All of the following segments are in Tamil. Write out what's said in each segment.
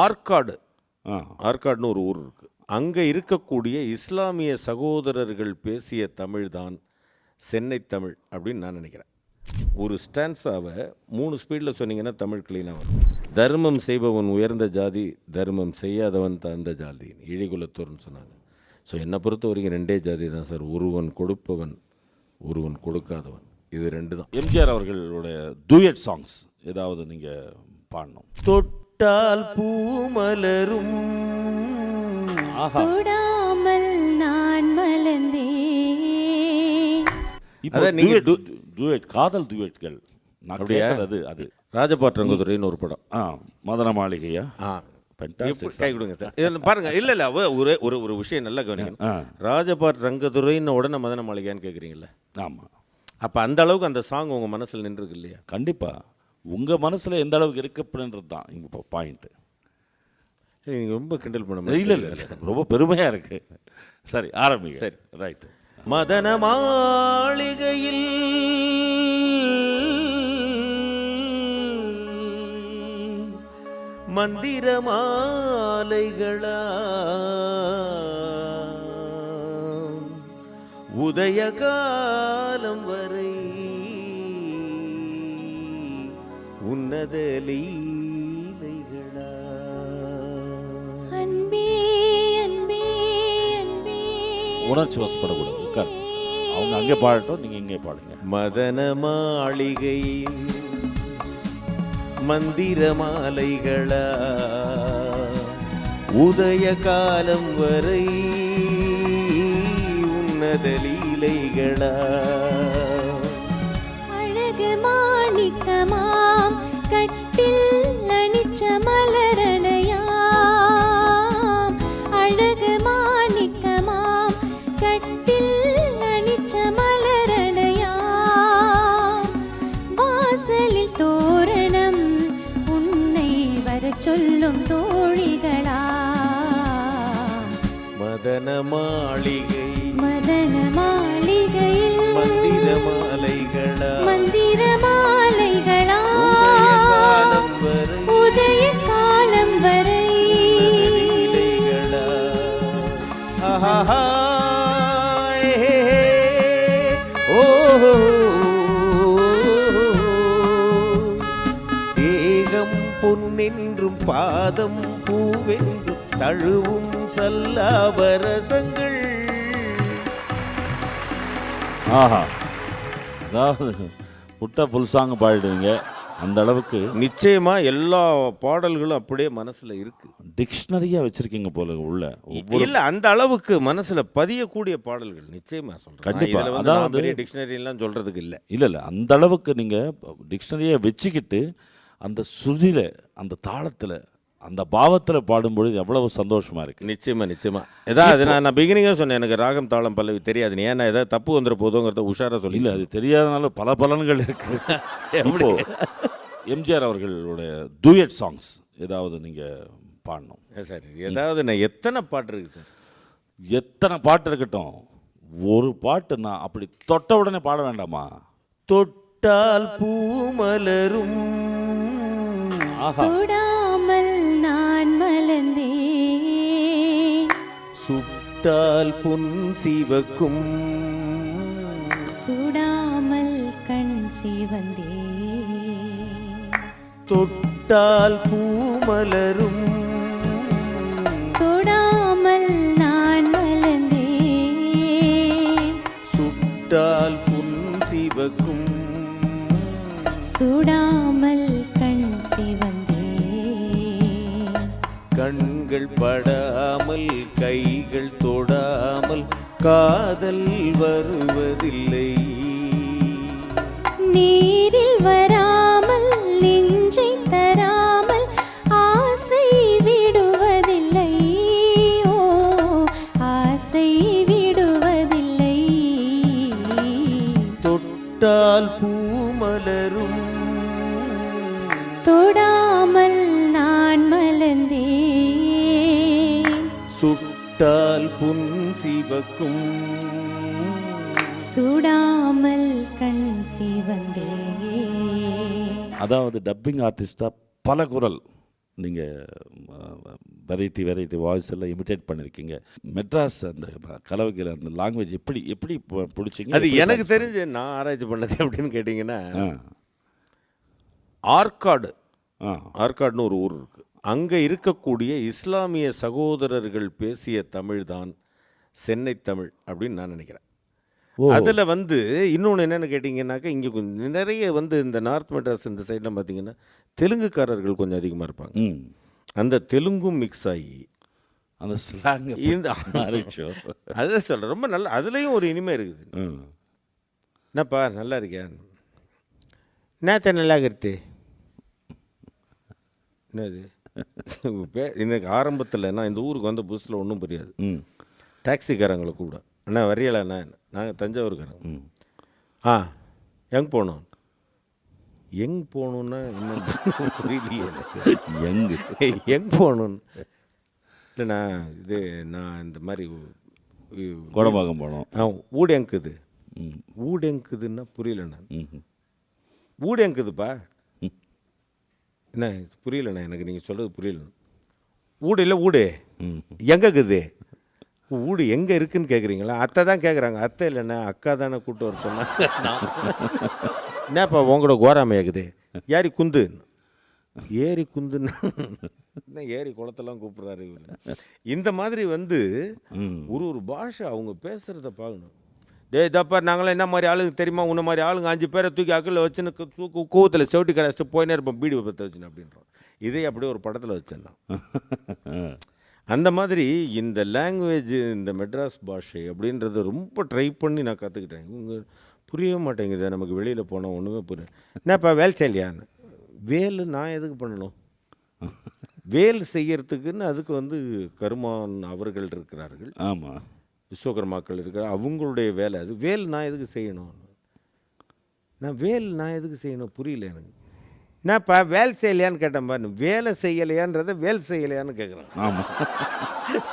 ஆற்காடு ஆற்காடுன்னு ஒரு ஊர் இருக்குது. அங்கே இருக்கக்கூடிய இஸ்லாமிய சகோதரர்கள் பேசிய தமிழ் தான் சென்னை தமிழ் அப்படின்னு நான் நினைக்கிறேன். ஒரு ஸ்டான்ஸாவை 3 ஸ்பீடில் சொன்னீங்கன்னா தமிழ் க்ளீனாக வரும். தர்மம் செய்பவன் உயர்ந்த ஜாதி, தர்மம் செய்யாதவன் தாழ்ந்த ஜாதி, இழிகுலத்தோர்னு சொன்னாங்க. ஸோ என்னை பொறுத்த வரைக்கும் 2 ஜாதி தான் சார். ஒருவன் கொடுப்பவன், ஒருவன் கொடுக்காதவன். இது 2 தான். எம்ஜிஆர் அவர்களுடைய டூயட் சாங்ஸ் ஏதாவது நீங்கள் பாடணும். தொட்டால் பூமலரும் தொடாமல் நான் மலர்ந்தேன். அதான் நீங்கள் டூயட், காதல் டூயட்கள் நான் கேட்டது. அது ராஜபாட்டரங்குதுரைன்னு ஒரு படம். மதன மாளிகையா? கை கொடுங்க சார். பாருங்க, இல்லை இல்லை, ஒரு ஒரு ஒரு விஷயம் நல்லா கவனிக்கணும். ராஜபாட் ரங்கதுரைன்னு உடனே மதன மாளிகையான்னு கேட்குறீங்களா? ஆமாம். அப்போ அந்த அளவுக்கு அந்த சாங் உங்கள் மனசில் நின்றுருக்கு இல்லையா? கண்டிப்பாக உங்கள் மனசில் எந்த அளவுக்கு இருக்கப்படுன்றது தான் இங்கே இப்போ பாயிண்ட்டு. நீங்கள் ரொம்ப கிண்டல் பண்ண இல்லை இல்லை இல்லை, ரொம்ப பெருமையாக இருக்குது. சரி, ஆரம்பிங்க. சரி, ரைட்டு. மதன மாளிகையில் மந்திர மாலைகளா உதய காலம் வரை உன்னத லீலைகளா. அன்பே அன்பே அன்பே, உணர்ச்சி வசப்படக்கூடாது. உட்கார், அவங்க அங்கே பாடட்டும், நீங்கள் இங்கே பாடுங்க. மதன மாளிகையில் மந்திர மாலைகளா உதய காலம் வரை உன்னத லீலைகளா. அழகு மாணிக்கமாம் கட்டில் அணிச்ச மலரணையாம். அழகு மாணிக்கமாம் கட்டில் அணிச்ச மலரணையாம். வாசலில் தோரணம் உன்னை வரச் சொல்லும் தோழிகளா. மதன மாளிகை மதன மாளிகையில் மந்திர மாலைகளா மந்திர மாலைகளா உதய காலம் வரை லீலைகளா. ஆஹா ஓ தேகம் பொன்னென்றும் பாதம் பூவென்றும் தழுவும் சல்லாபரசங்கள். ஆஹா, அதாவது புட்டா ஃபுல் சாங் பாடிடுவீங்க அந்த அளவுக்கு. நிச்சயமா எல்லா பாடல்களும் அப்படியே மனசுல இருக்கு. டிக்ஷனரியா வச்சிருக்கீங்க போல உள்ள. இல்ல, அந்த அளவுக்கு மனசுல பதியக்கூடிய பாடல்கள் நிச்சயமா சொல்றேன். கண்டிப்பா. அதாவது பெரிய டிக்ஷனரி எல்லாம் சொல்றதுக்கு இல்ல. இல்ல அந்த அளவுக்கு நீங்க டிக்ஷனரியை வச்சுக்கிட்டு அந்த சுருதியில, அந்த தாளத்துல, அந்த பாவத்தில் பாடும்பொழுது எவ்வளவு சந்தோஷமா இருக்கு. நிச்சயமா நிச்சயமா. ஏதாவது நான் பிகினிங்காக சொன்னேன், எனக்கு ராகம் தாளம் பல்லவி தெரியாது. நீ ஏன்னா ஏதாவது தப்பு வந்துட போதுங்கிறத உஷாரா சொல்லி. இல்லை, அது தெரியாதனால பல பலன்கள் இருக்கு. இப்போ எம்ஜிஆர் அவர்களுடைய டூயட் சாங்ஸ் ஏதாவது நீங்க பாடணும் சார். ஏதாவது நான் எத்தனை பாட்டு இருக்கு சார்? எத்தனை பாட்டு இருக்கட்டும், ஒரு பாட்டு நான் அப்படி தொட்ட உடனே பாட வேண்டாமா? தொட்டால் பூமலரும் தொடாமல் நான் மலர்ந்தேன். சுட்டால் பொன் சிவக்கும் சுடாமல் கண் சிவந்தேன். தொட்டால் பூமலரும் தொடாமல் நான் மலர்ந்தேன். சுட்டால் பொன் சிவக்கும் சுடாமல் கண் சிவந்தேன். கண்கள் படாமல் கைகள் தொடாமல் காதல் வருவதில்லை. நீரில் வராமல் நெஞ்சை தராமல் ஆசை விடுவதில்லை. ஓ, ஆசை விடுவதில்லை. தொட்டால் பூமலரும் தொடாமல் நான் மலர்ந்தேன். சுட்டால் புன் சிவக்கும் சுடாமல் கண் சிவந்தே. அதாவது டப்பிங் ஆர்டிஸ்டாக பல குரல் நீங்கள் வெரைட்டி வாய்ஸ் எல்லாம் இமிட்டேட் பண்ணியிருக்கீங்க. மெட்ராஸ் அந்த கலவைக்கிற அந்த லாங்குவேஜ் எப்படி எப்படி பிடிச்சிங்க? அது எனக்கு தெரிஞ்சு நான் ஆராய்ச்சி பண்ணது எப்படின்னு கேட்டிங்கன்னா, ஆற்காடுன்னு ஒரு ஊர் இருக்குது. அங்கே இருக்கக்கூடிய இஸ்லாமிய சகோதரர்கள் பேசிய தமிழ் தான் சென்னை தமிழ் அப்படின்னு நான் நினைக்கிறேன். அதில் வந்து இன்னொன்று என்னென்னு கேட்டிங்கன்னாக்கா, இங்கே கொஞ்சம் நிறைய வந்து இந்த நார்த் மெட்ராஸ் இந்த சைடெலாம் பார்த்தீங்கன்னா தெலுங்குக்காரர்கள் கொஞ்சம் அதிகமாக இருப்பாங்க. அந்த தெலுங்கும் மிக்ஸ் ஆகி அந்த ஸ்லாங் இந்த அதை சொல்கிறேன், ரொம்ப நல்லா, அதுலேயும் ஒரு இனிமை இருக்குது. என்னப்பா நல்லா இருக்கியா, நேற்று நல்லா இருக்கிறது என்னது எனக்கு ஆரம்பத்தில் நான் இந்த ஊருக்கு வந்த புதுசில் ஒன்றும் புரியாது. டாக்ஸிக்காரங்களை கூட அண்ணா வரையலண்ணா, நாங்கள் தஞ்சாவூருக்காரங்க. எங்கே போகணும், எங்கே போகணுன்னா என்ன புரியலையே எங்கே போகணுன்னு இல்லைண்ணா, நான் இந்த மாதிரி கோடம்பாக்கம் போனோம். ஊடெங்குது ஊடெங்குதுன்னா புரியலண்ணா. ஊடெங்குதுப்பா என்ன புரியலண்ணா, எனக்கு நீங்கள் சொல்கிறது புரியல. ஊடு இல்லை ஊடு எங்கே இருக்குது, ஊடு எங்கே இருக்குதுன்னு கேட்குறீங்களா? அத்தை தான் கேட்குறாங்க. அத்தை இல்லைண்ணா அக்கா தானே கூப்பிட்டு வர சொன்னாங்க. என்னப்பா உங்களோட கோராமை இருக்குது, ஏரி குந்து ஏரி குந்துன்னா என்ன ஏரி குளத்தெல்லாம் கூப்பிட்றாரு இவர். இந்த மாதிரி வந்து ஒரு பாஷை அவங்க பேசுகிறத பார்க்கணும். தப்பா நாங்களாம் என்ன மாதிரி ஆளுங்க தெரியுமா, உன்ன மாதிரி ஆளுங்க 5 பேரை தூக்கி அக்கில் வச்சுன்னு கூவத்தில் செவட்டி கடைச்சிட்டு போயினே இருப்போம், பீடி பற்ற வச்சுன்னு அப்படின்றோம். இதே அப்படியே ஒரு படத்தில் வச்சிருந்தான். அந்த மாதிரி இந்த லாங்குவேஜ், இந்த மெட்ராஸ் பாஷை அப்படின்றத ரொம்ப ட்ரை பண்ணி நான் கற்றுக்கிட்டேன். இவங்க புரியவே மாட்டேங்குது, நமக்கு வெளியில் போனால் ஒன்றுமே புரியும். என்னப்பா வேலை செய்யலையான்னு, வேலை நான் எதுக்கு பண்ணணும், வேல் செய்யறதுக்குன்னு அதுக்கு வந்து கருமான் அவர்கள் இருக்கிறார்கள். ஆமாம், விஸ்வகர்மாக்கள் இருக்கிற அவங்களுடைய வேலை அது. வேல் நான் எதுக்கு செய்யணும், நான் எதுக்கு செய்யணும் புரியல எனக்கு. என்னப்பா வேலை செய்யலையான்னு கேட்டேன் பாரு, வேலை செய்யலையான்றத வேல் செய்யலையான்னு கேட்குறான். ஆமாம்,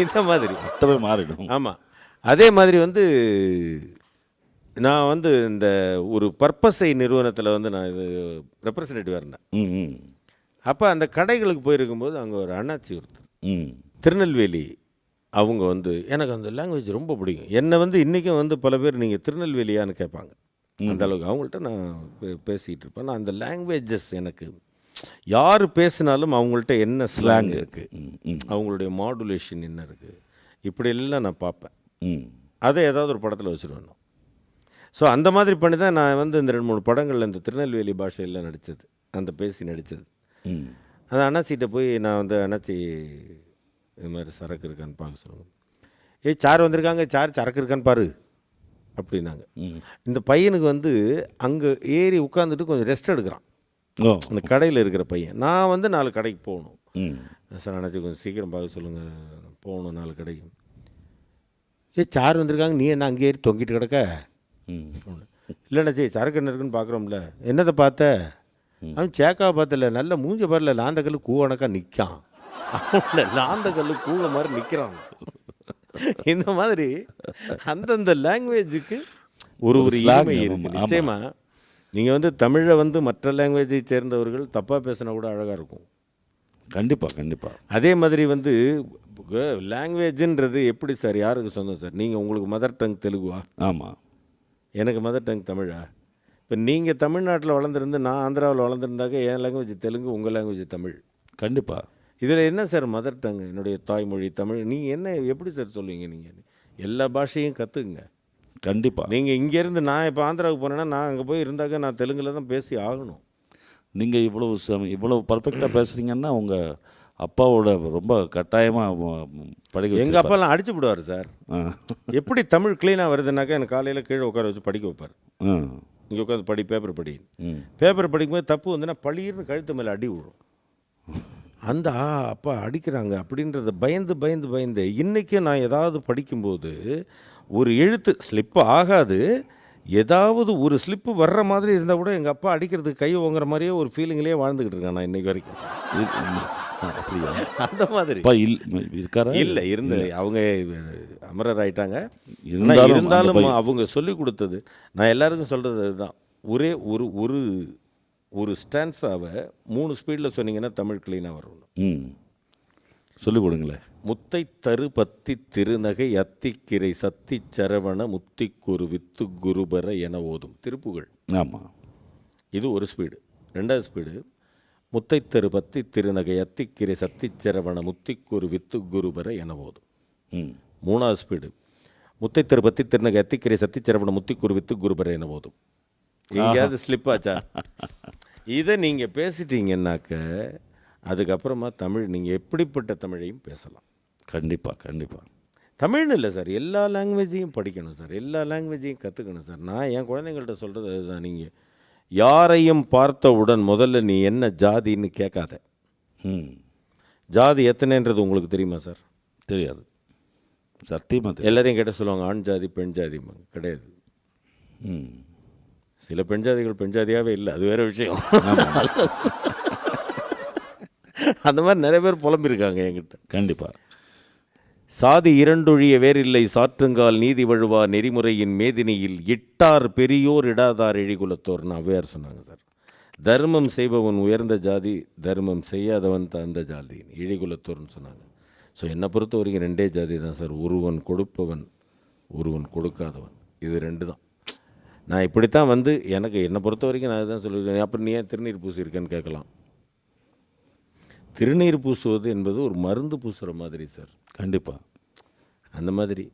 இந்த மாதிரி அர்த்தமே மாறிடும். ஆமாம், அதே மாதிரி வந்து நான் வந்து இந்த ஒரு பர்பஸை நிறுவனத்தில் வந்து நான் இது ரெப்ரசன்டேட்டிவாக இருந்தேன். அப்போ அந்த கடைகளுக்கு போயிருக்கும்போது அங்கே ஒரு அண்ணாச்சி ஒருத்தர் திருநெல்வேலி, அவங்க வந்து எனக்கு அந்த லாங்குவேஜ் ரொம்ப பிடிக்கும். என்னை வந்து இன்றைக்கும் வந்து பல பேர் நீங்கள் திருநெல்வேலியான்னு கேட்பாங்க. அந்த அளவுக்கு அவங்கள்ட்ட நான் பேசிகிட்டு இருப்பேன். நான் அந்த லாங்குவேஜஸ் எனக்கு யார் பேசினாலும் அவங்கள்ட்ட என்ன ஸ்லாங் இருக்குது, அவங்களுடைய மாடுலேஷன் என்ன இருக்குது, இப்படியெல்லாம் நான் பார்ப்பேன். அதை ஏதாவது ஒரு படத்தில் வச்சுருவேன். ஸோ அந்த மாதிரி பண்ணி தான் நான் வந்து இந்த 2-3 படங்களில் இந்த திருநெல்வேலி பாஷையில் நடித்தது, அந்த பேசி நடித்தது. அந்த அண்ணாச்சிகிட்ட போய் நான் வந்து அண்ணாச்சி இது மாதிரி சரக்கு இருக்கான்னு பார்க்க சொல்லுங்கள், சார் வந்திருக்காங்க, சரக்கு இருக்கான்னு பாரு அப்படின்னாங்க. இந்த பையனுக்கு வந்து அங்கே ஏறி உட்காந்துட்டு கொஞ்சம் ரெஸ்ட் எடுக்கிறான், அந்த கடையில் இருக்கிற பையன். நான் வந்து 4 கடைக்கு போகணும். சார் அண்ணாச்சி கொஞ்சம் சீக்கிரம் பார்க்க சொல்லுங்கள், போகணும் 4 கடைக்கு. சார் வந்திருக்காங்க, நீ என்ன அங்கே ஏறி தொங்கிட்டு கிடக்க? இல்லைண்ணாச்சி சரக்கு என்ன இருக்குன்னு பார்க்குறோம்ல. என்னதை பார்த்த? அவன் சேக்காவை பார்த்தல, நல்ல மூஞ்ச பாரில் லாந்தக்கல் கூவணக்கா நிற்கான், லாந்தக்கல் கூவ மாதிரி நிற்கிறான். இந்த மாதிரி அந்தந்த லாங்குவேஜுக்கு ஒரு இனிமை இருக்குது. நிச்சயமாக நீங்கள் வந்து தமிழை வந்து மற்ற லாங்குவேஜை சேர்ந்தவர்கள் தப்பாக பேசினா கூட அழகாக இருக்கும். கண்டிப்பாக. அதே மாதிரி வந்து லாங்குவேஜுன்றது எப்படி சார், யாருக்கு சொந்தம் சார்? நீங்கள் உங்களுக்கு மதர் டங் தெலுங்குவா? ஆமாம், எனக்கு மதர் டங் தமிழா? இப்போ நீங்கள் தமிழ்நாட்டில் வளர்ந்துருந்து நான் ஆந்திராவில் வளர்ந்துருந்தாக்க என் லாங்குவேஜ் தெலுங்கு, உங்கள் லாங்குவேஜ் தமிழ். கண்டிப்பாக. இதில் என்ன சார் மதர் டங், என்னுடைய தாய்மொழி தமிழ், நீங்கள் என்ன எப்படி சார் சொல்லுவீங்க? நீங்கள் எல்லா பாஷையும் கற்றுக்குங்க. கண்டிப்பாக. நீங்கள் இங்கேருந்து நான் இப்போ ஆந்திராவுக்கு போனேன்னா நான் அங்கே போய் இருந்தாக்க நான் தெலுங்கில் தான் பேசி ஆகணும். நீங்கள் இவ்வளவு பர்ஃபெக்டாக பேசுகிறீங்கன்னா உங்கள் அப்பாவோட ரொம்ப கட்டாயமாக படிக்க. எங்கள் அப்பாலாம் அடிச்சு விடுவார் சார். எப்படி தமிழ் க்ளீனாக வருதுனாக்கா எனக்கு காலையில் கீழே உட்கார வச்சு படிக்க வைப்பார். இங்கே உட்காந்து பேப்பர் படி. பேப்பர் படிக்கும்போது தப்பு வந்துன்னா பளிர்னு கழுத்து மேலே அடி விடும். அந்த அப்பா அடிக்கிறாங்க அப்படின்றத பயந்து இன்றைக்கும் நான் ஏதாவது படிக்கும்போது ஒரு எழுத்து ஸ்லிப்பு ஆகாது, ஏதாவது ஒரு ஸ்லிப்பு வர்ற மாதிரி இருந்தால் கூட எங்கள் அப்பா அடிக்கிறதுக்கு கை ஓங்குற மாதிரியே ஒரு ஃபீலிங்லேயே வாழ்ந்துக்கிட்டு இருக்கேன் நான் இன்றைக்கி வரைக்கும். அப்படியா? அந்த மாதிரி இருக்காரா? இல்லை, இருந்த அவங்க அமரர் ஆயிட்டாங்க. இருந்தாலும் அவங்க சொல்லி கொடுத்தது நான் எல்லாருக்கும் சொல்கிறது அதுதான். ஒரே ஒரு ஒரு ஸ்டான்ஸாவை 3 ஸ்பீடில் சொன்னீங்கன்னா தமிழ் க்ளீனாக வரும். சொல்லிக் கொடுங்களேன். முத்தை தரு பத்தி திருநகை அத்திக்கிரை சத்தி சரவண முத்திக்குரு வித்து குருபர என ஓதும் திருப்புகழ். ஆமாம். இது ஒரு ஸ்பீடு. 2வது ஸ்பீடு முத்தை தரு பத்தி திருநகை அத்திக்கிரை சத்தி சரவண முத்திக்குரு வித்து குருபர என ஓதும். 3வது ஸ்பீடு முத்தை தரு பத்தி திருநகை அத்திக்கிரை சத்தி சரவண முத்திக்குரு வித்து குருபர என ஓதும். எங்கேயாவது ஸ்லிப் ஆச்சா? இதை நீங்கள் பேசிட்டீங்கன்னாக்க அதுக்கப்புறமா தமிழ் நீங்கள் எப்படிப்பட்ட தமிழையும் பேசலாம். கண்டிப்பாக கண்டிப்பாக. தமிழ்னு இல்லை சார், எல்லா லாங்குவேஜையும் படிக்கணும் சார், எல்லா லாங்குவேஜையும் கற்றுக்கணும் சார். நான் என் குழந்தைங்கள்ட்ட சொல்கிறது அதுதான். நீங்கள் யாரையும் பார்த்தவுடன் முதல்ல நீ என்ன ஜாதின்னு கேட்காத. ஜாதி எத்தனைன்றது உங்களுக்கு தெரியுமா சார்? தெரியாது, சத்தியமாக. எல்லாரையும் கேட்ட சொல்லுவாங்க ஆண் ஜாதி பெண் ஜாதி. கிடையாது. சில பெண் ஜாதிகள் பெண் ஜாதியாகவே இல்லை, அது வேறு விஷயம். அந்த மாதிரி நிறைய பேர் புலம்பிருக்காங்க என்கிட்ட. கண்டிப்பாக. சாதி இரண்டொழிய வேறில்லை சாற்றுங்கால் நீதி வழுவா நெறிமுறையின் மேதினியில் இட்டார் பெரியோர் இடாதார் எழிகுலத்தோர்னு ஔவையார் சொன்னாங்க சார். தர்மம் செய்பவன் உயர்ந்த ஜாதி, தர்மம் செய்யாதவன் தாழ்ந்த ஜாதி, இழிகுலத்தோர்னு சொன்னாங்க. ஸோ என்னை பொறுத்த வரைக்கும் 2 ஜாதி தான் சார். ஒருவன் கொடுப்பவன், ஒருவன் கொடுக்காதவன். இது 2 தான். நான் இப்படித்தான் என்னை பொறுத்த வரைக்கும் நான் தான் சொல்லியிருக்கேன். அப்புறம் நீ ஏன் திருநீர் பூசியிருக்கேன்னு கேட்கலாம். திருநீர் பூசுவது என்பது ஒரு மருந்து பூசுகிற மாதிரி சார். கண்டிப்பாக. அந்த மாதிரி